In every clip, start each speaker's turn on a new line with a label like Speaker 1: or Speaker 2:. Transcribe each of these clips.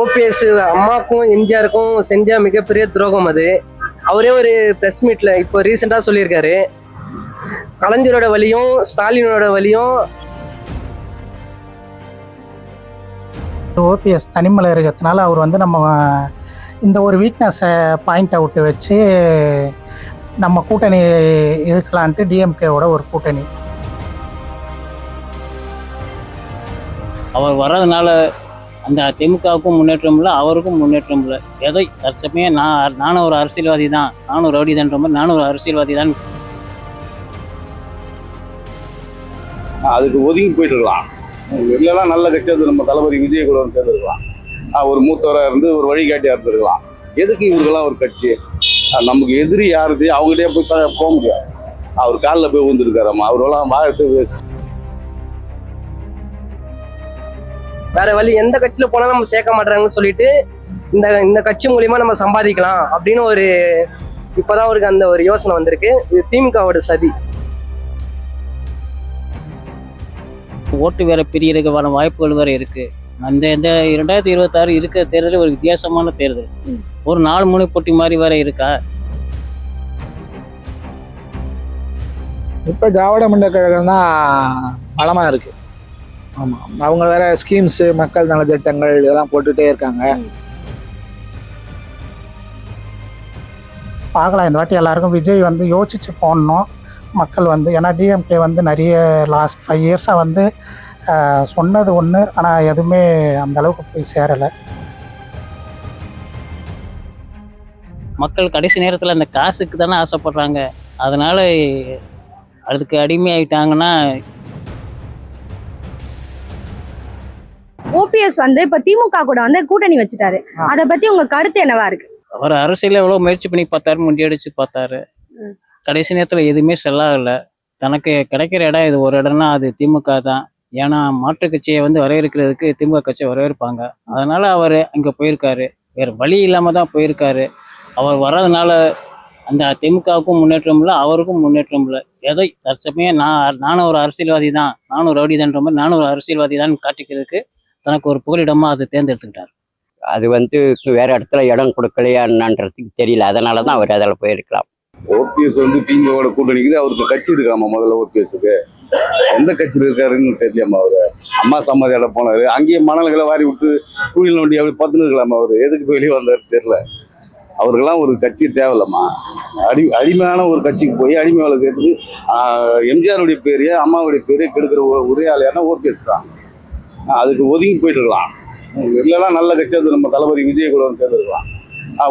Speaker 1: OPS அம்மாக்கும் எம்ஜிஆருக்கும் செஞ்ச மிகப்பெரிய துரோகம் அது. அவரே ஒரு ப்ரெஸ் மீட்ல இப்போ ரீசெண்டாக சொல்லியிருக்காரு, கலைஞரோட வழியும் ஸ்டாலினோட வழியும்.
Speaker 2: ஓபிஎஸ் தனிமலை இருக்கிறதுனால அவர் வந்து நம்ம இந்த ஒரு வீக்னஸை பாயிண்ட் அவுட் வச்சு நம்ம கூட்டணி இழுக்கலான்ட்டு டிஎம்கேவோட ஒரு கூட்டணி.
Speaker 3: அவர் வர்றதுனால அந்த திமுகவுக்கும் முன்னேற்றம் இல்லை, அவருக்கும் முன்னேற்றம் இல்லை. ஏதோ தற்சமயம் நானும் ஒரு அரசியல்வாதி தான், நானும் ரவுடி தான்ற மாதிரி நானும் ஒரு அரசியல்வாதி தான்.
Speaker 4: அதுக்கு ஒதுங்கி போயிட்டு இருக்கலாம். இல்லைன்னா நல்ல கட்சி அது நம்ம தளபதி விஜய் கூட சேர்ந்துருக்கலாம். ஒரு மூத்தவராக இருந்து ஒரு வழிகாட்டியாக இருந்திருக்கலாம். எதுக்கு இவருக்கெல்லாம் ஒரு கட்சி? நமக்கு எதிரி யாருது அவங்ககிட்டயே போய் போக முடியாது. அவர் காலில் போய் விழுந்துருக்காராம்மா, அவரெல்லாம் வாழ்த்து வேஸ்ட்.
Speaker 1: வேற வழி எந்த கட்சியில போனாலும் நம்ம சேர்க்க மாட்டாங்கன்னு சொல்லிட்டு இந்த கட்சி மூலியமா நம்ம சம்பாதிக்கலாம் அப்படின்னு ஒரு இப்பதான் அவருக்கு அந்த ஒரு யோசனை வந்திருக்கு. இது திமுகவோட சதி.
Speaker 3: ஓட்டு வேற பிரியறதுக்கான வாய்ப்புகள் வேற இருக்கு. அந்த 2026 இருக்கிற தேர்தல் ஒரு வித்தியாசமான தேர்தல். ஒரு 4 முனை போட்டி மாதிரி வேற இருக்கா?
Speaker 5: இப்போ திராவிட முன்னேற்ற கழகம் தான் பலமாக இருக்குது. ஆமாம், அவங்க வேற ஸ்கீம்ஸு, மக்கள் நலத்திட்டங்கள் இதெல்லாம் போட்டுகிட்டே இருக்காங்க.
Speaker 2: பார்க்கலாம், இந்த வாட்டி எல்லாருக்கும் விஜய் வந்து யோசிச்சு போடணும். மக்கள் வந்து ஏன்னா டிஎம்கே வந்து நிறைய லாஸ்ட் 5 இயர்ஸாக வந்து சொன்னது ஒன்று, ஆனால் எதுவுமே அந்த அளவுக்கு போய் சேரலை.
Speaker 3: மக்கள் கடைசி நேரத்தில் அந்த காசுக்கு தானே ஆசைப்படுறாங்க. அதனால அதுக்கு அடிமையாயிட்டாங்கன்னா.
Speaker 6: ஓபிஎஸ் வந்து இப்ப திமுக கூட வந்து கூட்டணி வச்சுட்டாரு. அத பத்தி உங்க கருத்து என்னவா இருக்கு?
Speaker 3: அவர் அரசியல எவ்வளவு முயற்சி பண்ணி பார்த்தாரு, முண்டியடிச்சு பார்த்தாரு. கடைசி நேரத்துல எதுவுமே செல்லாகல. தனக்கு கிடைக்கிற இடம் இது ஒரு இடம்னா அது திமுக தான். ஏன்னா மாற்று கட்சியை வந்து வரவேற்கிறதுக்கு திமுக கட்சியை வரவேற்பாங்க. அதனால அவர் அங்க போயிருக்காரு. வேற வழி இல்லாம தான் போயிருக்காரு. அவர் வர்றதுனால அந்த திமுகவுக்கும் முன்னேற்றம் இல்லை, அவருக்கும் முன்னேற்றம் இல்லை. ஏதோ தற்சமயம் நானும் ஒரு அரசியல்வாதி தான், நானும் ரவுடி தான்ற மாதிரி நானும் ஒரு அரசியல்வாதி தான் காட்டிக்கிறதுக்கு தனக்கு ஒரு புகலிடமா அதை தேர்ந்தெடுத்துக்கிட்டார்.
Speaker 7: அது வந்து வேற இடத்துல இடம் கொடுக்கலையான்றதுக்கு தெரியல. அதனாலதான் அவர் அதில் போயிருக்கலாம்.
Speaker 4: ஓபிஎஸ் வந்து திமுகவோட கூட்டணிக்குது. அவருக்கு கட்சி இருக்காமா? முதல்ல ஓபிஎஸ்க்கு எந்த கட்சியில் இருக்காருன்னு தெரியலாமா? அவரு அம்மா சமாதியோட போனாரு, அங்கேயே மணல்களை வாரி விட்டு கூலியில் வண்டி அப்படி பத்துன்னு இருக்கலாமா? அவர் எதுக்கு வெளியே வந்தாரு தெரியல. அவருக்கெல்லாம் ஒரு கட்சி தேவையில்லம்மா. அடிமையான ஒரு கட்சிக்கு போய் அடிமை வேலை சேர்த்துட்டு எம்ஜிஆருடைய பேரையே அம்மாவுடைய பேரையே கெடுக்கிற ஒரே ஆளையான ஓபிஎஸ் தான். அதுக்கு ஒதுங்கி போயிட்டு இருக்கலாம். இல்லைன்னா நல்ல கட்சி அது நம்ம தளபதி விஜய் கூட சேர்ந்துருக்கலாம்.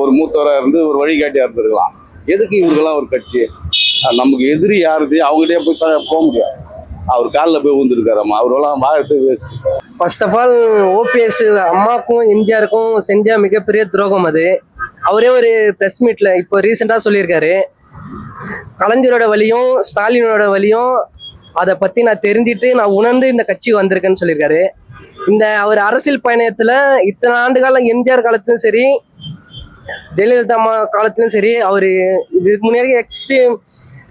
Speaker 4: ஒரு மூத்தவராக இருந்து ஒரு வழிகாட்டியாக இருந்திருக்கலாம். எதுக்கு இவருக்கெல்லாம் ஒரு கட்சி? நமக்கு எதிரி யாருது அவங்ககிட்டயே போய் போக முடியாது. அவர் காலில் போய் விழுந்துருக்காராம்மா, அவரெல்லாம் வாழ்த்து waste.
Speaker 1: First of all OPS அம்மாக்கும் எம்ஜிஆருக்கும் செஞ்ச மிகப்பெரிய துரோகம் அது. அவரே ஒரு ப்ரெஸ் மீட்ல இப்போ ரீசெண்டாக சொல்லியிருக்காரு, கலைஞரோட வழியும் ஸ்டாலினோட வழியும் அதை பற்றி நான் தெரிஞ்சுட்டு நான் உணர்ந்து இந்த கட்சிக்கு வந்திருக்கேன்னு சொல்லியிருக்காரு. இந்த அவர் அரசியல் பயணத்தில் இத்தனை ஆண்டு காலம் எம்ஜிஆர் காலத்திலும் சரி, ஜெயலலிதா அம்மா காலத்திலும் சரி, அவர் இதுக்கு முன்னாடி எக்ஸ்ட்ரீம்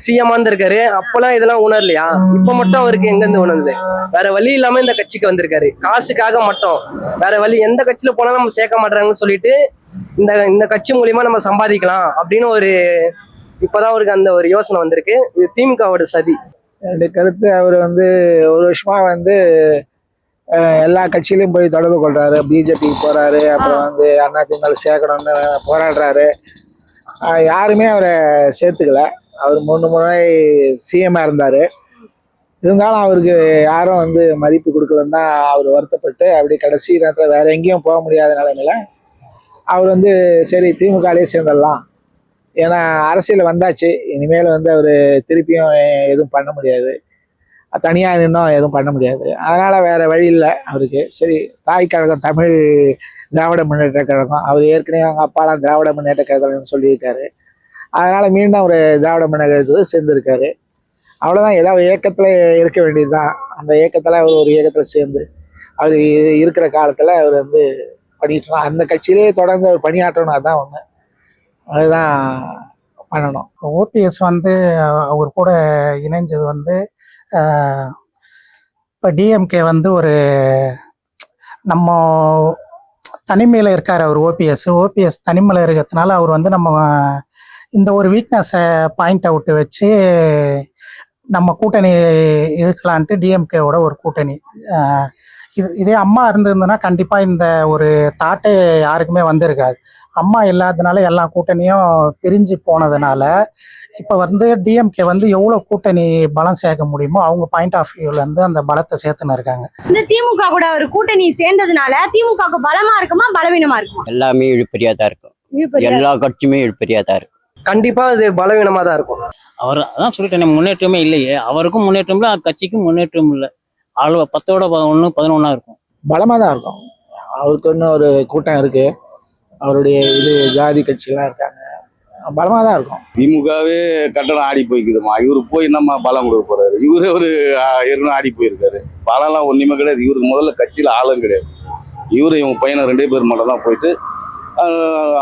Speaker 1: சிஎம்மா இருந்திருக்காரு. அப்பெல்லாம் இதெல்லாம் உணரலையா? இப்போ மட்டும் அவருக்கு எங்கேருந்து உணர்ந்து வேற வழி இல்லாம இந்த கட்சிக்கு வந்திருக்காரு. காசுக்காக மட்டும் வேற வழி எந்த கட்சியில போனாலும் நம்ம சேர்க்க மாட்டாங்கன்னு சொல்லிட்டு இந்த கட்சி மூலியமா நம்ம சம்பாதிக்கலாம் அப்படின்னு ஒரு இப்பதான் அவருக்கு அந்த ஒரு யோசனை வந்திருக்கு. இது திமுகவோட சதி.
Speaker 5: என்னுடைய கருத்து, அவர் வந்து ஒரு வருஷமா வந்து எல்லா கட்சியிலையும் போய் தொடர்பு கொள்றாரு. பிஜேபிக்கு போறாரு, அப்புறம் வந்து அதிமுக சேர்க்கணும்னு போராடுறாரு. யாருமே அவரை சேர்த்துக்கல. அவர் 3 முறை சிஎம்மாக இருந்தார். இருந்தாலும் அவருக்கு யாரும் வந்து மதிப்பு கொடுக்கலன்னு தான் அவர் வருத்தப்பட்டு அப்படி கடைசி நேரத்தில் வேற எங்கேயும் போக முடியாத நிலைமையில அவர் வந்து சரி திமுகலேயே சேர்ந்துடலாம். ஏன்னா அரசியல் வந்தாச்சு, இனிமேல் வந்து அவர் திருப்பியும் எதுவும் பண்ண முடியாது, தனியாக நின்றும் எதுவும் பண்ண முடியாது. அதனால் வேறு வழி இல்லை அவருக்கு. சரி, தாய் கழகம் தமிழ் திராவிட முன்னேற்ற கழகம், அவர் ஏற்கனவே அவங்க அப்பாலாம் திராவிட முன்னேற்ற கழகம்னு சொல்லியிருக்காரு. அதனால் மீண்டும் அவர் திராவிட முன்னேற்ற கழகத்தில் சேர்ந்துருக்காரு. அவ்வளோதான், ஏதாவது இயக்கத்தில் இருக்க வேண்டியது தான். அந்த இயக்கத்தில் அவர் ஒரு இயக்கத்தில் சேர்ந்து அவர் இருக்கிற காலத்தில் அவர் வந்து பண்ணிட்டுருக்கோம். அந்த கட்சியிலே தொடர்ந்து அவர் பணியாற்றணும், அதுதான் ஒன்று. அதுதான் பண்ணணும்.
Speaker 2: ஓபிஎஸ் வந்து அவர் கூட இணைஞ்சது வந்து இப்போ டிஎம்கே வந்து ஒரு நம்ம தனிமையில் இருக்கார் அவர். ஓபிஎஸ் தனிமையில் இருக்கிறதுனால அவர் வந்து நம்ம இந்த ஒரு வீக்னஸை பாயிண்ட் அவுட் வச்சு நம்ம கூட்டணி இழுக்கலான்ட்டு டிஎம்கேவோட ஒரு கூட்டணி. இதே அம்மா இருந்திருந்ததுன்னா கண்டிப்பாக இந்த ஒரு தாட்டே யாருக்குமே வந்திருக்காது. அம்மா இல்லாததுனால எல்லா கூட்டணியும் பிரிஞ்சு போனதுனால இப்போ வந்து டிஎம்கே வந்து எவ்வளோ கூட்டணி பலம் சேர்க்க முடியுமோ அவங்க பாயிண்ட் ஆஃப் வியூலேருந்து அந்த பலத்தை சேர்த்துன்னு இருக்காங்க.
Speaker 6: இந்த திமுக கூட ஒரு கூட்டணி சேர்ந்ததுனால திமுகவுக்கு பலமா இருக்குமா பலவீனமா இருக்குமா?
Speaker 7: எல்லாமே இழுபறியாக தான் இருக்கும். எல்லா கட்சியுமே இழுபறியாக தான் இருக்கும்.
Speaker 1: கண்டிப்பா அது பலவீனமா தான் இருக்கும்.
Speaker 3: அவர் அதான் சொல்லிட்டேன், முன்னேற்றமே இல்லையே. அவருக்கும் முன்னேற்றம் இல்லை, கட்சிக்கும் முன்னேற்றம் இல்லை. ஆளு 10ஓட 1 11 இருக்கும்.
Speaker 5: பலமாக தான் இருக்கும். அவருக்கு இன்னும் ஒரு கூட்டம் இருக்கு, அவருடைய இது ஜாதி கட்சிலாம் இருக்காங்க, பலமாக தான் இருக்கும்.
Speaker 4: திமுகவே கட்டணம் ஆடி போய்க்குதுமா. இவரு போய் என்னம்மா பலம் கொடுக்க போறாரு? இவரே ஒரு ஏற்கனவே ஆடி போயிருக்காரு. பலம்லாம் ஒன்றுமே கிடையாது. இவருக்கு முதல்ல கட்சியில் ஆளும் கிடையாது. இவங்க பையனை 2 பேர் மட்டும் தான் போயிட்டு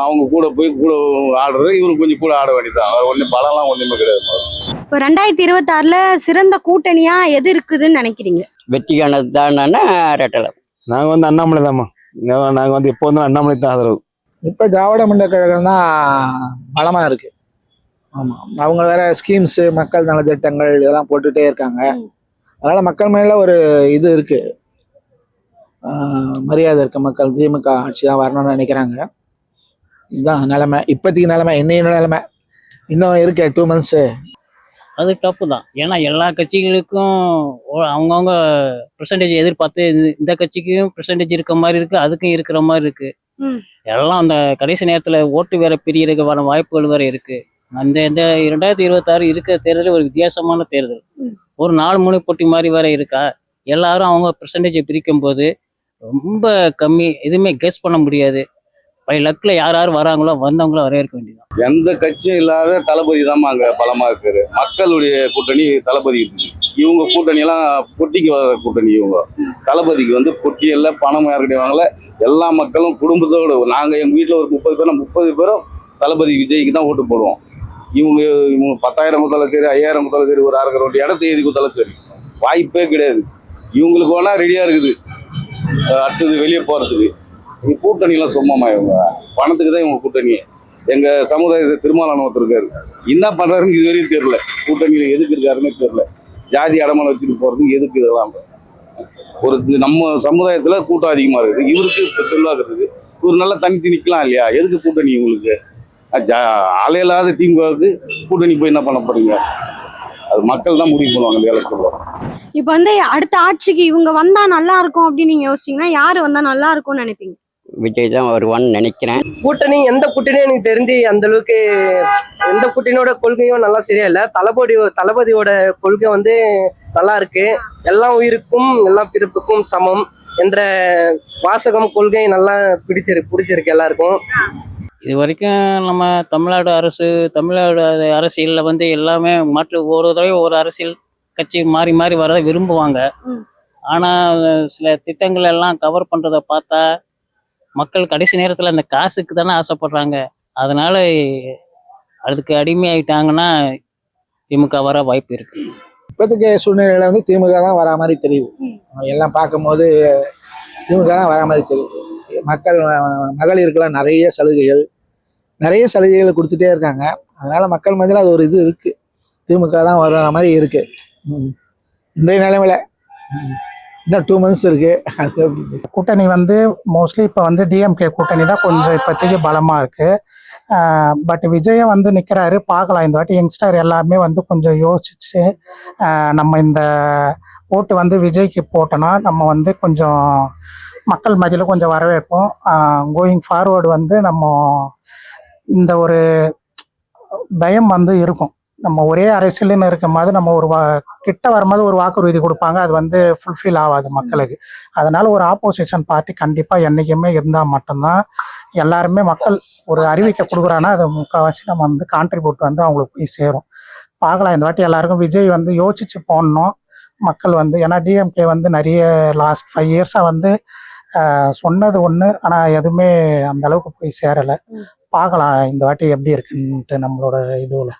Speaker 4: அவங்க கூட ஆடுறது. இவரு கொஞ்சம் கூட ஆட வேண்டியதான். ஒன்றும் பலம்லாம் ஒன்றுமே கிடையாது.
Speaker 6: இப்போ 2026ல சிறந்த கூட்டணியா எது இருக்குதுன்னு நினைக்கிறீங்க?
Speaker 7: வெற்றிக்கானது தானே ரெட்டலை.
Speaker 8: நாங்கள் வந்து அண்ணாமலை தான்மா. நாங்கள் வந்து எப்போ வந்து அண்ணாமலை தான் ஆதரவு.
Speaker 5: இப்போ திராவிட முன்னேற்ற கழகம் தான் பலமாக இருக்கு. ஆமாம், அவங்க வேற ஸ்கீம்ஸு, மக்கள் நலத்திட்டங்கள் இதெல்லாம் போட்டுகிட்டே இருக்காங்க. அதனால் மக்கள் மேலே ஒரு இது இருக்கு, மரியாதை இருக்கு. மக்கள் திமுக ஆட்சி தான் வரணும்னு நினைக்கிறாங்க. இதுதான் நிலைமை, இப்போதைக்கு நிலைமை. இன்னும் நிலைமை இன்னும் இருக்கு 2 months.
Speaker 3: அது தப்பு தான். ஏன்னா எல்லா கட்சிகளுக்கும் அவங்கவுங்க பெர்சன்டேஜ் எதிர்பார்த்து இந்த கட்சிக்கும் பெர்சன்டேஜ் இருக்க மாதிரி இருக்கு, அதுக்கும் இருக்கிற மாதிரி இருக்கு. எல்லாம் அந்த கடைசி நேரத்துல ஓட்டு வேற பிரியறதுக்கான வாய்ப்புகள் வேற இருக்கு. அந்த 2026 இருக்கிற தேர்தல் ஒரு வித்தியாசமான தேர்தல். ஒரு 4 முனை போட்டி மாதிரி வேற இருக்கா. எல்லாரும் அவங்க பெர்சன்டேஜை பிரிக்கும் போது ரொம்ப கம்மி, எதுவுமே கெஸ் பண்ண முடியாது. லக்கில் யார் வராங்களோ வந்தவங்களோ வரவேற்க வேண்டியதான்.
Speaker 4: எந்த கட்சியும் இல்லாத தளபதி தான் அங்க பலமா இருக்காரு. மக்களுடைய கூட்டணி தளபதி இருக்குது. இவங்க கூட்டணியெல்லாம் பொட்டிக்கு வர கூட்டணி. இவங்க தளபதிக்கு வந்து பொட்டியல்ல பணம் யாருக்கிட்டே வாங்கல. எல்லா மக்களும் குடும்பத்தோடு, நாங்க எங்க வீட்டுல ஒரு 30 பேர், 30 பேரும் தளபதி விஜய்க்கு தான் ஓட்டு போடுவோம். இவங்க 10,000 கொடுத்தாலும் சரி, 5,000 கொடுத்தாலும் சரி, ஒரு அரை கோடி இடத்த எழுதி கொடுத்தாலும் சரி, வாய்ப்பே கிடையாது. இவங்களுக்கு வேணா ரெடியா இருக்குது அடுத்தது வெளியே போறதுக்கு. கூட்டணிலாம் சும்மாமா. இவங்க பணத்துக்கு தான் இவங்க கூட்டணி. எங்க சமுதாயத்தை திருமாவளவன் ஒருத்தர் இருக்காரு, என்ன பண்றாருன்னு இது வரையும் தெரியல. கூட்டணியில எதுக்கு இருக்காருன்னு தெரியல. ஜாதி அடமான வச்சுட்டு போறதுக்கு எதுக்கு இதெல்லாம்? ஒரு நம்ம சமுதாயத்துல கூட்டம் அதிகமா இருக்குது. இவருக்கு செல்வாக்கு இருக்குது. இவர் நல்லா தனித்து நிக்கலாம் இல்லையா? எதுக்கு கூட்டணி உங்களுக்கு? ஆலையில்லாத திமுகவுக்கு கூட்டணி போய் என்ன பண்ண போறீங்க? அது மக்கள் தான் முடிவு பண்ணுவாங்க இந்த எலெக்ஷன்ல.
Speaker 6: இப்போ வந்து அடுத்த ஆட்சிக்கு இவங்க வந்தா நல்லா இருக்கும் அப்படின்னு நீங்க யோசிச்சீங்கன்னா யாரு வந்தா நல்லா இருக்கும்னு நினைப்பீங்க?
Speaker 7: விஜய் தான் வருவான்னு நினைக்கிறேன்.
Speaker 1: கூட்டணி எந்த கூட்டணியும் எனக்கு தெரிஞ்சு அந்த அளவுக்கு எந்த கூட்டணியோட கொள்கையும் நல்லா சரியா இல்லை. தளபதியோட கொள்கை வந்து நல்லா இருக்கு. எல்லா உயிருக்கும் எல்லா பிறப்புக்கும் சமம் என்ற வாசகம், கொள்கை நல்லா பிடிச்சிருக்கு எல்லாருக்கும்.
Speaker 3: இது வரைக்கும் நம்ம தமிழ்நாடு அரசியலில் வந்து எல்லாமே ஒரு தடவை ஒரு அரசியல் கட்சி மாறி மாறி வரதை விரும்புவாங்க. ஆனால் சில திட்டங்கள் எல்லாம் கவர் பண்ணுறதை பார்த்தா மக்கள் கடைசி நேரத்தில் அந்த காசுக்கு தானே ஆசைப்படுறாங்க. அதனால அதுக்கு அடிமையாயிட்டாங்கன்னா திமுக வர வாய்ப்பு இருக்கு.
Speaker 5: இப்போதைக்கு சூழ்நிலையில வந்து திமுக தான் வரா மாதிரி தெரியுது. எல்லாம் பார்க்கும்போது திமுக தான் வரா மாதிரி தெரியுது. மகளிருக்கெல்லாம் நிறைய சலுகைகள் கொடுத்துட்டே இருக்காங்க. அதனால மக்கள் மத்தியில் அது ஒரு இது இருக்கு, திமுக தான் வர மாதிரி இருக்கு. இன்றைய நிலைமையில இன்னும் 2 months இருக்கு. அது
Speaker 2: கூட்டணி வந்து மோஸ்ட்லி இப்போ வந்து டிஎம்கே கூட்டணி தான் கொஞ்சம் இப்போதைக்கு பலமாக இருக்குது. பட் விஜயம் வந்து நிற்கிறாரு, பார்க்கலாம். இந்த வாட்டி யங்ஸ்டர் எல்லாமே வந்து கொஞ்சம் யோசிச்சு நம்ம இந்த ஓட்டு வந்து விஜய்க்கு போட்டோன்னா நம்ம வந்து கொஞ்சம் மக்கள் மத்தியில் கொஞ்சம் வரவேற்போம். கோயிங் ஃபார்வர்டு வந்து நம்ம இந்த ஒரு பயம் வந்து இருக்கும். நம்ம ஒரே அரசியல்னு இருக்கும் போது நம்ம கிட்ட வரும்போது ஒரு வாக்குறுதி கொடுப்பாங்க, அது வந்து ஃபுல்ஃபில் ஆகாது மக்களுக்கு. அதனால ஒரு ஆப்போசிஷன் பார்ட்டி கண்டிப்பாக என்றைக்குமே இருந்தால் மட்டும்தான் எல்லாருமே மக்கள் ஒரு அறிவிக்கை கொடுக்குறாங்கன்னா அதை முக்கால்வாசி நம்ம வந்து கான்ட்ரிபியூட் வந்து அவங்களுக்கு போய் சேரும். பார்க்கலாம். இந்த வாட்டி எல்லாருக்கும் விஜய் வந்து யோசிச்சு போடணும் மக்கள் வந்து. ஏன்னா டிஎம்கே வந்து நிறைய லாஸ்ட் 5 years வந்து சொன்னது ஒன்று, ஆனால் எதுவுமே அந்த அளவுக்கு போய் சேரலை. பார்க்கலாம் இந்த வாட்டி எப்படி இருக்குன்ட்டு நம்மளோட இதுவில்.